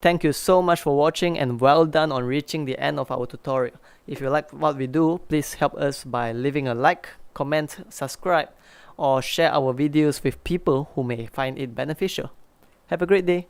Thank you so much for watching, and well done on reaching the end of our tutorial. If you like what we do, please help us by leaving a like, comment, subscribe, or share our videos with people who may find it beneficial. Have a great day.